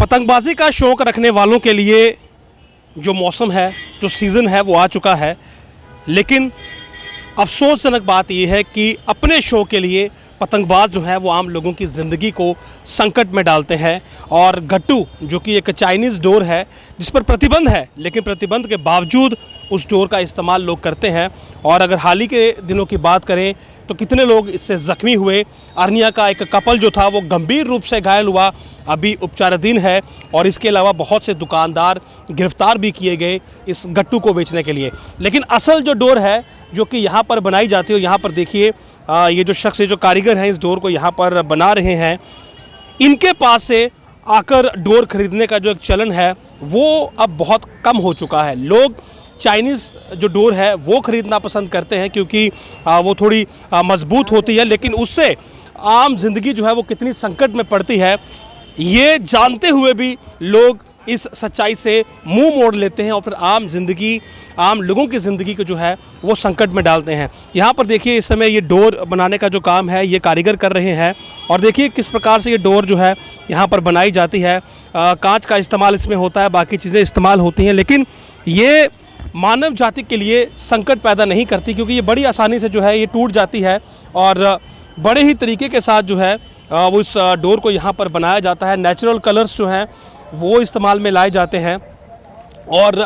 पतंगबाजी का शौक़ रखने वालों के लिए जो मौसम है, जो सीज़न है वो आ चुका है। लेकिन अफसोसजनक बात यह है कि अपने शौक़ के लिए पतंगबाज जो है वो आम लोगों की ज़िंदगी को संकट में डालते हैं। और गट्टू जो कि एक चाइनीज़ डोर है जिस पर प्रतिबंध है, लेकिन प्रतिबंध के बावजूद उस डोर का इस्तेमाल लोग करते हैं। और अगर हाल ही के दिनों की बात करें तो कितने लोग इससे ज़ख्मी हुए। अरनिया का एक कपल जो था वो गंभीर रूप से घायल हुआ, अभी उपचाराधीन है। और इसके अलावा बहुत से दुकानदार गिरफ्तार भी किए गए इस गट्टू को बेचने के लिए। लेकिन असल जो डोर है जो कि यहाँ पर बनाई जाती है, यहाँ पर देखिए ये जो शख्स, जो कारीगर हैं इस डोर को यहाँ पर बना रहे हैं, इनके पास से आकर डोर खरीदने का जो एक चलन है वो अब बहुत कम हो चुका है। लोग चाइनीज़ जो डोर है वो ख़रीदना पसंद करते हैं क्योंकि वो थोड़ी मजबूत होती है, लेकिन उससे आम जिंदगी जो है वो कितनी संकट में पड़ती है ये जानते हुए भी लोग इस सच्चाई से मुंह मोड़ लेते हैं और फिर आम लोगों की ज़िंदगी को जो है वो संकट में डालते हैं। यहाँ पर देखिए इस समय ये डोर बनाने का जो काम है ये कारीगर कर रहे हैं। और देखिए किस प्रकार से ये डोर जो है यहाँ पर बनाई जाती है। कांच का इस्तेमाल इसमें होता है, बाकी चीज़ें इस्तेमाल होती हैं, लेकिन ये मानव जाति के लिए संकट पैदा नहीं करती क्योंकि ये बड़ी आसानी से जो है ये टूट जाती है। और बड़े ही तरीके के साथ जो है वो इस डोर को यहाँ पर बनाया जाता है। नेचुरल कलर्स जो हैं वो इस्तेमाल में लाए जाते हैं। और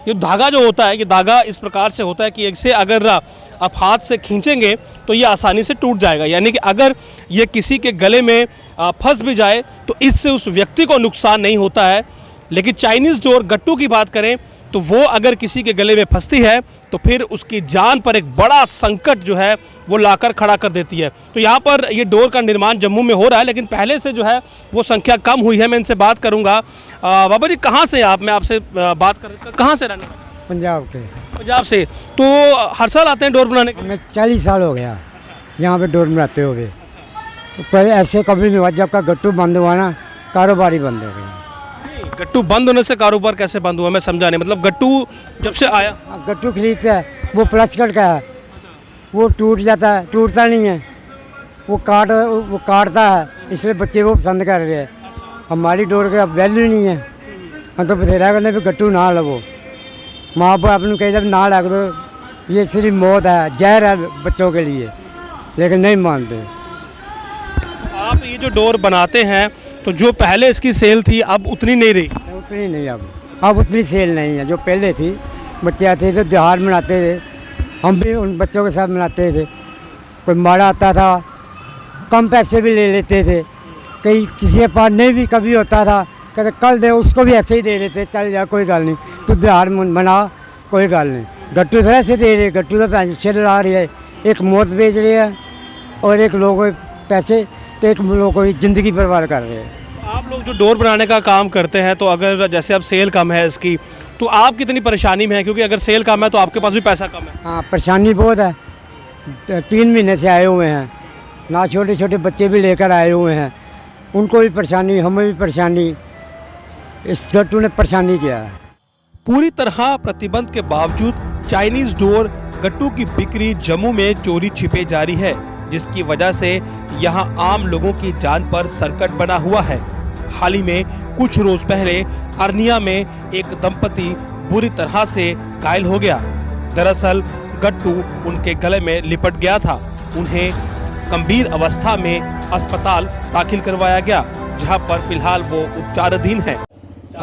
ये धागा जो होता है, ये धागा इस प्रकार से होता है कि इसे अगर आप हाथ से खींचेंगे तो ये आसानी से टूट जाएगा। यानी कि अगर ये किसी के गले में फंस भी जाए तो इससे उस व्यक्ति को नुकसान नहीं होता है। लेकिन चाइनीज़ डोर गट्टू की बात करें तो वो अगर किसी के गले में फंसती है तो फिर उसकी जान पर एक बड़ा संकट जो है वो लाकर खड़ा कर देती है। तो यहाँ पर ये डोर का निर्माण जम्मू में हो रहा है, लेकिन पहले से जो है वो संख्या कम हुई है। मैं इनसे बात करूँगा। बाबा जी कहाँ से आप? मैं आपसे बात कर, कहाँ से रहने वाले? पंजाब के। पंजाब से। तो हर साल आते हैं डोर बनाने के? मैं 40 साल हो गया यहाँ पे डोर बनाते हुए। तो पहले ऐसे कभी नहीं हुआ, जब का गट्टू बंद हुआ ना कारोबार ही बंद हो गया। गट्टू बंद होने से कारोबार कैसे बंद हुआ? मैं समझा नहीं। मतलब गट्टू जब से आया, गट्टू खरीदते हैं वो प्लास्टिक का है, वो टूट जाता है, टूटता नहीं है, वो काटता है, इसलिए बच्चे वो पसंद कर रहे हैं। हमारी डोर का वैल्यू नहीं है। हम तो बथेरा कहते भी गट्टू ना लवो, माँ बाप ने कही जब ना लग दो, ये सिर्फ मौत है, जहर है बच्चों के लिए, लेकिन नहीं मानते। आप ये जो डोर बनाते हैं तो जो पहले इसकी सेल थी अब उतनी नहीं रही? उतनी नहीं, अब उतनी सेल नहीं है जो पहले थी। बच्चे आते थे, त्योहार मनाते थे, हम भी उन बच्चों के साथ मनाते थे। कोई माड़ा आता था, कम पैसे भी ले लेते थे, कहीं किसी के पास नहीं भी कभी होता था, कहते कल दे, उसको भी ऐसे ही दे देते, चल जा कोई गल नहीं, तो त्योहार मना, कोई गल नहीं। गट्टू तो ऐसे दे रहे, गट्टू तो पैसे शेर ला रही है, एक मौत बेच रही है और एक लोगों पैसे, तो एक लोगों की ज़िंदगी बर्बाद कर रहे हैं। आप लोग जो डोर बनाने का काम करते हैं तो अगर जैसे अब सेल कम है इसकी, तो आप कितनी परेशानी में है? क्योंकि अगर सेल कम है तो आपके पास भी पैसा कम है। हाँ, परेशानी बहुत है। 3 महीने से आए हुए हैं ना, छोटे छोटे बच्चे भी लेकर आए हुए हैं, उनको भी परेशानी, हमें भी परेशानी, इस गट्टू ने परेशानी किया है। पूरी तरह प्रतिबंध के बावजूद चाइनीज़ डोर गट्टू की बिक्री जम्मू में चोरी छिपे जारी है, जिसकी वजह से यहाँ आम लोगों की जान पर संकट बना हुआ है। हाल ही में कुछ रोज पहले अरनिया में एक दंपति बुरी तरह से घायल हो गया। दरअसल गट्टू उनके गले में लिपट गया था। उन्हें गंभीर अवस्था में अस्पताल दाखिल करवाया गया, जहां पर फिलहाल वो उपचाराधीन है।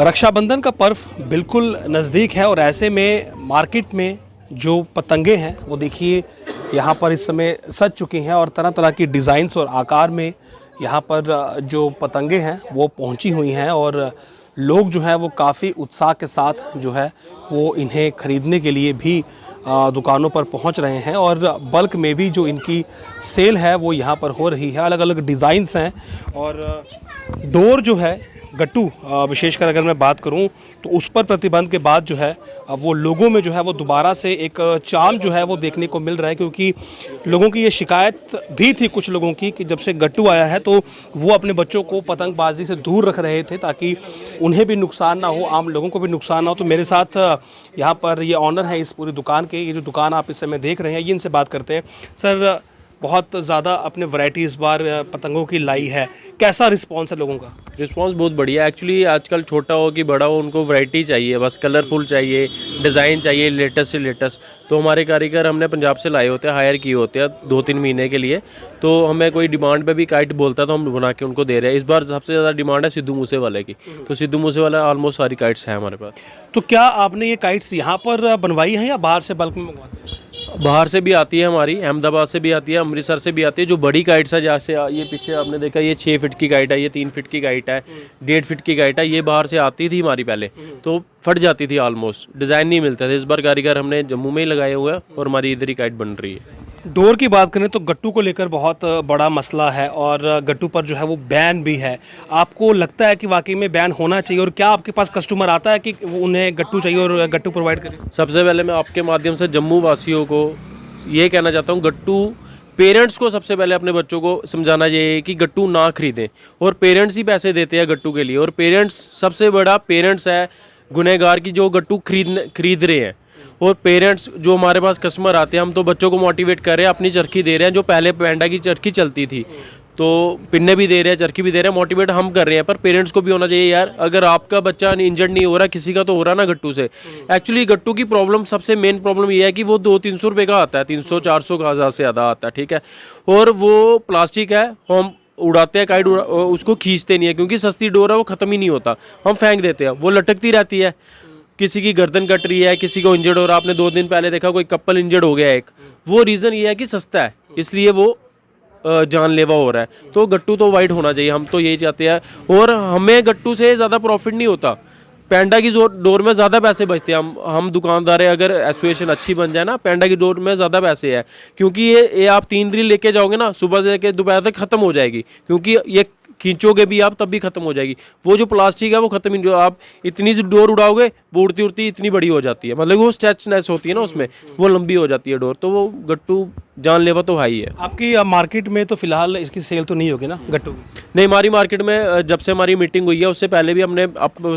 रक्षाबंधन का पर्व बिल्कुल नज़दीक है और ऐसे में मार्केट में जो पतंगे हैं वो देखिए यहाँ पर इस समय सज चुकी हैं और तरह तरह की डिज़ाइंस और आकार में यहाँ पर जो पतंगे हैं वो पहुँची हुई हैं। और लोग जो है वो काफ़ी उत्साह के साथ जो है वो इन्हें ख़रीदने के लिए भी दुकानों पर पहुँच रहे हैं। और बल्क में भी जो इनकी सेल है वो यहाँ पर हो रही है। अलग अलग डिज़ाइंस हैं और डोर जो है गट्टू विशेषकर अगर मैं बात करूं तो उस पर प्रतिबंध के बाद जो है वो लोगों में जो है वो दोबारा से एक चार्म जो है वो देखने को मिल रहा है। क्योंकि लोगों की ये शिकायत भी थी कुछ लोगों की कि जब से गट्टू आया है तो वो अपने बच्चों को पतंगबाजी से दूर रख रहे थे ताकि उन्हें भी नुकसान ना हो, आम लोगों को भी नुकसान ना हो। तो मेरे साथ यहाँ पर ये ऑनर है इस पूरी दुकान के, ये जो दुकान आप इस समय देख रहे हैं, ये इनसे बात करते हैं। सर, बहुत ज़्यादा अपने वैरायटी इस बार पतंगों की लाई है, कैसा रिस्पॉन्स है लोगों का? रिस्पांस बहुत बढ़िया है। एक्चुअली आजकल छोटा हो कि बड़ा हो, उनको वैरायटी चाहिए, बस कलरफुल चाहिए, डिज़ाइन चाहिए लेटेस्ट से लेटेस्ट। तो हमारे कारीगर हमने पंजाब से लाए होते हैं, हायर किए होते हैं 2-3 महीने के लिए। तो हमें कोई डिमांड पे भी काइट बोलता है तो हम बना के उनको दे रहे हैं। इस बार सबसे ज़्यादा डिमांड है सिद्धू मूसेवाले की, तो सिद्धू मूसेवाला ऑलमोस्ट सारी काइट्स हैं हमारे पास। तो क्या आपने ये काइट्स यहाँ पर बनवाई हैं या बाहर से बल्क में मंगवाते हैं? बाहर से भी आती है हमारी, अहमदाबाद से भी आती है, अमृतसर से भी आती है। जो बड़ी काइट्स है, जैसे ये पीछे आपने देखा, ये 6 फीट की काइट है, ये 3 फीट की काइट है, 1.5 फीट की काइट है, ये बाहर से आती थी हमारी पहले, तो फट जाती थी ऑलमोस्ट, डिज़ाइन नहीं मिलता था। इस बार कारीगर हमने जम्मू में ही लगाए हुए हैं और हमारी इधर ही काइट बन रही है। डोर की बात करें तो गट्टू को लेकर बहुत बड़ा मसला है और गट्टू पर जो है वो बैन भी है। आपको लगता है कि वाकई में बैन होना चाहिए, और क्या आपके पास कस्टमर आता है कि वो उन्हें गट्टू चाहिए और गट्टू प्रोवाइड करें? सबसे पहले मैं आपके माध्यम से जम्मू वासियों को ये कहना चाहता हूँ, गट्टू पेरेंट्स को सबसे पहले अपने बच्चों को समझाना चाहिए कि गट्टू ना खरीदें। और पेरेंट्स ही पैसे देते हैं गट्टू के लिए, और पेरेंट्स सबसे बड़ा पेरेंट्स है गुनहगार की, जो गट्टू खरीद रहे हैं। और पेरेंट्स जो हमारे पास कस्टमर आते हैं, हम तो बच्चों को मोटिवेट कर रहे हैं, अपनी चरखी दे रहे हैं, जो पहले पैंडा की चरखी चलती थी, तो पिन्ने भी दे रहे हैं, चरखी भी दे रहे हैं, मोटिवेट हम कर रहे हैं। पर पेरेंट्स को भी होना चाहिए यार, अगर आपका बच्चा इंजर्ड नहीं हो रहा, किसी का तो हो रहा ना गट्टू से। एक्चुअली गट्टू की प्रॉब्लम, सबसे मेन प्रॉब्लम ये है कि वो 200-300 रुपये का आता है, 300-400 का ज़्यादा से ज़्यादा आता है, ठीक है। और वो प्लास्टिक है, हम उड़ाते हैं काइट, उसको खींचते नहीं है, क्योंकि सस्ती डोर है, वो ख़त्म ही नहीं होता, हम फेंक देते हैं, वो लटकती रहती है। किसी की गर्दन कट रही है, किसी को इंजर्ड हो रहा है, आपने 2 दिन पहले देखा कोई कपल इंजर्ड हो गया एक, वो रीज़न ये है कि सस्ता है, इसलिए वो जानलेवा हो रहा है। तो गट्टू तो वाइड होना चाहिए, हम तो यही चाहते हैं। और हमें गट्टू से ज़्यादा प्रॉफिट नहीं होता, पैंडा की डोर में ज़्यादा पैसे बचते हैं। हम दुकानदार है, अगर एसोसिएशन अच्छी बन जाए ना, पैंडा की डोर में ज़्यादा पैसे है, क्योंकि ये आप 3 रील लेके जाओगे ना, सुबह से लेकर दोपहर तक ख़त्म हो जाएगी, क्योंकि ये खींचोगे भी आप तब भी खत्म हो जाएगी। वो जो प्लास्टिक है वो खत्म ही, जो आप इतनी सी डोर उड़ाओगे वो उड़ती उड़ती इतनी बड़ी हो जाती है, मतलब वो स्ट्रेचनेस होती है ना उसमें, वो लंबी हो जाती है डोर। तो वो गट्टू जानलेवा तो हाई है। आपकी मार्केट में तो फिलहाल इसकी सेल तो नहीं होगी ना गट्टू की? नहीं, हमारी मार्केट में जब से हमारी मीटिंग हुई है, उससे पहले भी हमने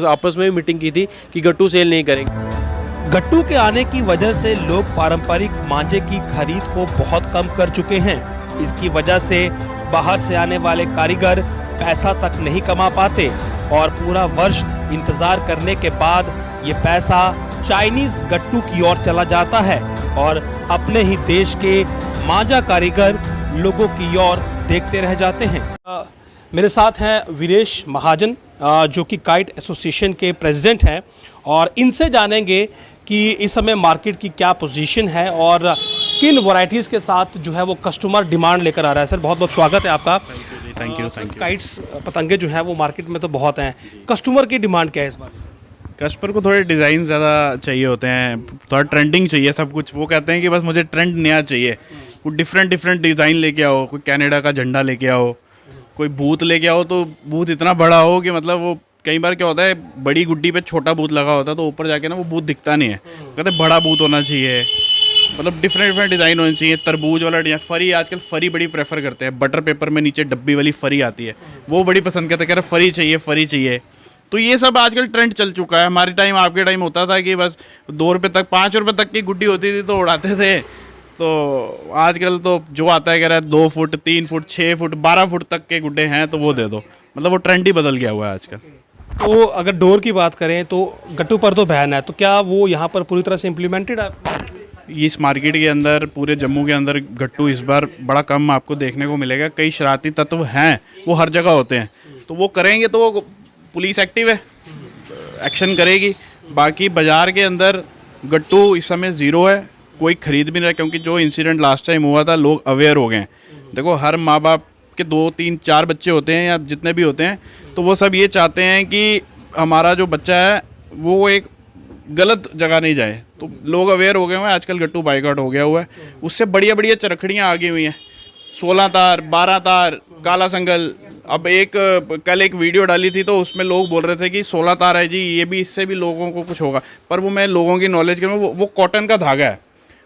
आपस में भी मीटिंग की थी कि गट्टू सेल नहीं करेंगे। गट्टू के आने की वजह से लोग पारंपरिक मांझे की खरीद को बहुत कम कर चुके हैं। इसकी वजह से बाहर से आने वाले कारीगर पैसा तक नहीं कमा पाते और पूरा वर्ष इंतजार करने के बाद ये पैसा चाइनीज गट्टू की ओर चला जाता है और अपने ही देश के मांझा कारीगर लोगों की ओर देखते रह जाते हैं। मेरे साथ हैं वीरेश महाजन, जो कि काइट एसोसिएशन के प्रेसिडेंट हैं, और इनसे जानेंगे कि इस समय मार्केट की क्या पोजीशन है और किन वैरायटीज़ के साथ जो है वो कस्टमर डिमांड लेकर आ रहा है। सर, बहुत बहुत स्वागत है आपका। Thank you. काइट्स पतंगे जो हैं वो मार्केट में तो बहुत हैं, कस्टमर की डिमांड क्या है इस बार? कस्टमर को थोड़े डिज़ाइन ज़्यादा चाहिए होते हैं, थोड़ा ट्रेंडिंग चाहिए सब कुछ। वो कहते हैं कि बस मुझे ट्रेंड नया चाहिए, कोई डिफरेंट डिज़ाइन लेके आओ, कोई कनाडा का झंडा लेके आओ, कोई बूथ लेके आओ, तो बूथ इतना बड़ा हो कि मतलब वो कई बार क्या होता है, बड़ी गुड्डी पे छोटा बूथ लगा होता है तो ऊपर जाके ना वो बूथ दिखता नहीं है। कहते हैं बड़ा बूथ होना चाहिए, मतलब डिफरेंट डिज़ाइन होने चाहिए। तरबूज वाला डिज़ाइन, फरी, आजकल फरी बड़ी प्रेफर करते हैं, बटर पेपर में नीचे डब्बी वाली फरी आती है, वो बड़ी पसंद करते हैं, कह रहे फरी चाहिए फरी चाहिए। तो ये सब आजकल ट्रेंड चल चुका है। हमारे टाइम, आपके टाइम होता था कि बस 2 रुपये तक, 5 रुपये तक की गुड्डी होती थी तो उड़ाते थे। तो आजकल तो जो आता है कह रहा है 2 फुट 3 फुट 6 फुट 12 फुट तक के गुड्डे हैं तो वो दे दो, मतलब वो ट्रेंड ही बदल गया हुआ है आजकल। तो अगर डोर की बात करें तो गट्टू पर तो बैन है, तो क्या वो यहाँ पर पूरी तरह से इम्प्लीमेंटेड है? इस मार्केट के अंदर, पूरे जम्मू के अंदर गट्टू इस बार बड़ा कम आपको देखने को मिलेगा। कई शरारती तत्व हैं, वो हर जगह होते हैं, तो वो करेंगे तो वो पुलिस एक्टिव है, एक्शन करेगी। बाकी बाज़ार के अंदर गट्टू इस समय ज़ीरो है, कोई ख़रीद भी नहीं रहा, क्योंकि जो इंसिडेंट लास्ट टाइम हुआ था लोग अवेयर हो गए हैं। देखो, हर माँ बाप के 2 3 4 बच्चे होते हैं या जितने भी होते हैं, तो वो सब ये चाहते हैं कि हमारा जो बच्चा है वो एक गलत जगह नहीं जाए, तो लोग अवेयर हो गए हुए हैं। आजकल गट्टू बाइकआउट हो गया हुआ है। उससे बढ़िया बढ़िया चरखड़ियाँ आ गई हुई हैं, 16 तार 12 तार काला संगल। अब कल एक वीडियो डाली थी तो उसमें लोग बोल रहे थे कि 16 तार है जी, ये भी, इससे भी लोगों को कुछ होगा। पर वो मैं लोगों की नॉलेज के में, वो कॉटन का धागा है,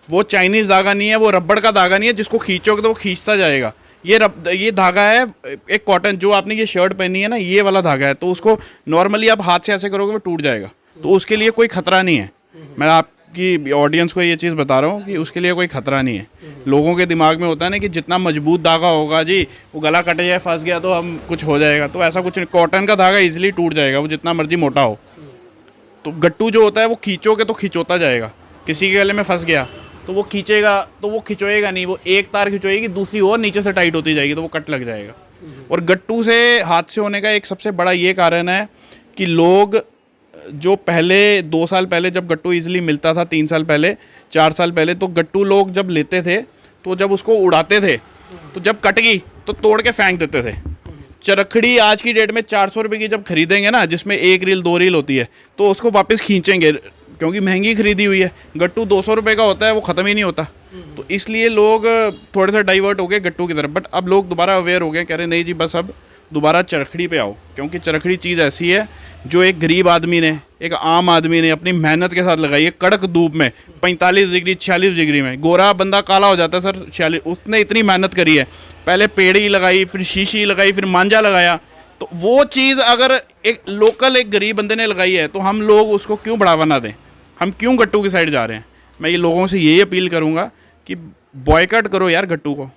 वो चाइनीज़ धागा नहीं है, वो रबड़ का धागा नहीं है जिसको खींचोगे तो वो खींचता जाएगा। ये धागा है एक कॉटन, जो आपने ये शर्ट पहनी है ना, ये वाला धागा है, तो उसको नॉर्मली आप हाथ से ऐसे करोगे वो टूट जाएगा, तो उसके लिए कोई खतरा नहीं है। मैं कि ऑडियंस को ये चीज़ बता रहा हूँ कि उसके लिए कोई खतरा नहीं है। लोगों के दिमाग में होता है ना कि जितना मजबूत धागा होगा जी, वो गला कट जाए, फंस गया तो हम कुछ हो जाएगा, तो ऐसा कुछ नहीं। कॉटन का धागा इजीली टूट जाएगा, वो जितना मर्जी मोटा हो। तो गट्टू जो होता है वो खींचोगे तो खिंचोता जाएगा। किसी के गले में फंस गया तो वो खींचेगा तो वो खिंचोएगा नहीं, वो एक तार खिंचोएगी, दूसरी और नीचे से टाइट होती जाएगी तो वो कट लग जाएगा। और गट्टू से हादसे होने का एक सबसे बड़ा ये कारण है कि लोग जो पहले 2 साल पहले जब गट्टू इजीली मिलता था, 3 साल पहले, 4 साल पहले, तो गट्टू लोग जब लेते थे तो जब उसको उड़ाते थे तो जब कट गई तो तोड़ के फेंक देते थे। चरखड़ी आज की डेट में 400 रुपये की जब खरीदेंगे ना, जिसमें 1 रील 2 रील होती है, तो उसको वापस खींचेंगे क्योंकि महंगी खरीदी हुई है। गट्टू 200 रुपये का होता है, वो ख़त्म ही नहीं होता। तो इसलिए लोग थोड़े से डाइवर्ट हो गए गट्टू की तरफ। बट अब लोग दोबारा अवेयर हो गए, कह रहे नहीं जी बस अब दोबारा चरखड़ी पे आओ, क्योंकि चरखड़ी चीज़ ऐसी है जो एक गरीब आदमी ने, एक आम आदमी ने अपनी मेहनत के साथ लगाई है। कड़क धूप में 45 डिग्री 46 डिग्री में, गोरा बंदा काला हो जाता है सर 46, उसने इतनी मेहनत करी है। पहले पेड़ी लगाई, फिर शीशी लगाई, फिर मांझा लगाया। तो वो चीज़ अगर एक लोकल एक गरीब बंदे ने लगाई है तो हम लोग उसको क्यों बढ़ावा ना दें? हम क्यों गट्टू की साइड जा रहे हैं? मैं ये लोगों से यही अपील करूँगा कि बॉयकॉट करो यार गट्टू को,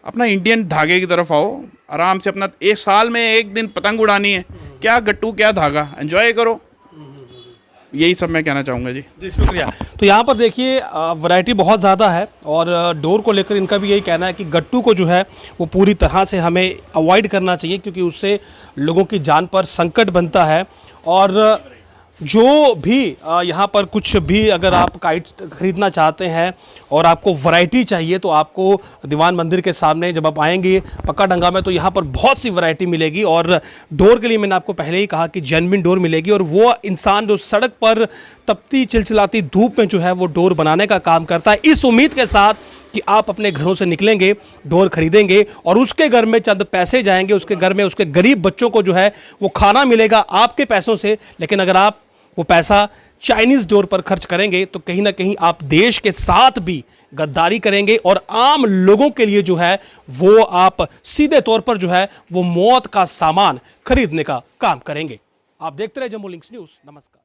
अपना इंडियन धागे की तरफ आओ। आराम से अपना एक साल में एक दिन पतंग उड़ानी है, क्या गट्टू क्या धागा, एंजॉय करो। यही सब मैं कहना चाहूँगा जी। जी शुक्रिया। तो यहाँ पर देखिए वैरायटी बहुत ज़्यादा है और डोर को लेकर इनका भी यही कहना है कि गट्टू को जो है वो पूरी तरह से हमें अवॉइड करना चाहिए, क्योंकि उससे लोगों की जान पर संकट बनता है। और जो भी यहाँ पर कुछ भी अगर आप काइट ख़रीदना चाहते हैं और आपको वैरायटी चाहिए तो आपको दीवान मंदिर के सामने जब आप आएंगे पक्काडंगा में तो यहाँ पर बहुत सी वैरायटी मिलेगी। और डोर के लिए मैंने आपको पहले ही कहा कि जेन्युइन डोर मिलेगी, और वो इंसान जो सड़क पर तपती चिलचिलाती धूप में जो है वो डोर बनाने का काम करता है, इस उम्मीद के साथ कि आप अपने घरों से निकलेंगे, डोर खरीदेंगे और उसके घर में चंद पैसे जाएंगे, उसके घर में उसके गरीब बच्चों को जो है वो खाना मिलेगा आपके पैसों से। लेकिन अगर आप वो पैसा चाइनीज़ डोर पर खर्च करेंगे तो कहीं ना कहीं आप देश के साथ भी गद्दारी करेंगे और आम लोगों के लिए जो है वो आप सीधे तौर पर जो है वो मौत का सामान खरीदने का काम करेंगे। आप देखते रहे जम्मू लिंक्स न्यूज़। नमस्कार।